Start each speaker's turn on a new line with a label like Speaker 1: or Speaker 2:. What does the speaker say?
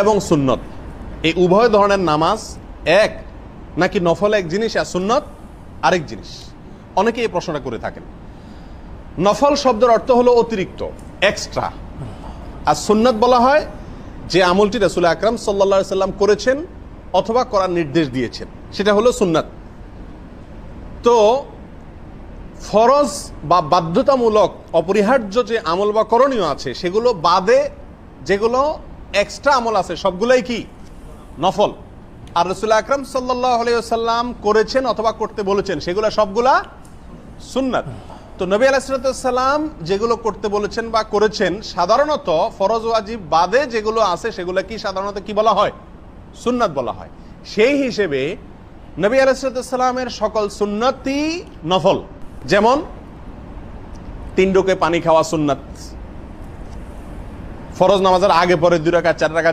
Speaker 1: এবং সুন্নত এই উভয় ধরনের নামাজ এক, নাকি নফল এক জিনিস আর সুন্নত আরেক জিনিস? অনেকে এই প্রশ্নটা করে থাকেন। নফল শব্দের অর্থ হলো অতিরিক্ত, এক্সট্রা। আর সুন্নত বলা হয় যে আমলটি রাসূল আকরাম সাল্লাল্লাহু আলাইহি সাল্লাম করেছেন অথবা করার নির্দেশ দিয়েছেন, সেটা হলো সুন্নাত। তো ফরজ বা বাধ্যতামূলক অপরিহার্য যে আমল বা করণীয় আছে সেগুলো বাদে যেগুলো এক্সট্রা আমল আছে সবগুলোই কি নফল। আর রাসূল আকরাম সাল্লাল্লাহু আলাইহি ওয়াসাল্লাম করেছেন অথবা করতে বলেছেন সেগুলো সবগুলা সুন্নাত। তো নবী আলাইহিস সালাম যেগুলো করতে বলেছেন বা করেছেন সাধারণত ফরজ ওয়াজিব বাদে যেগুলো আছে সেগুলো কি সাধারণত কি বলা হয়? সুন্নাত বলা হয়। সেই হিসেবে নবী আলাইহিস সালামের সকল সুন্নতই নফল। যেমন 3 ঢোকে পানি খাওয়া সুন্নাত, ফরজ নামাজের আগে পরে 2 রাকাত 4 রাকাত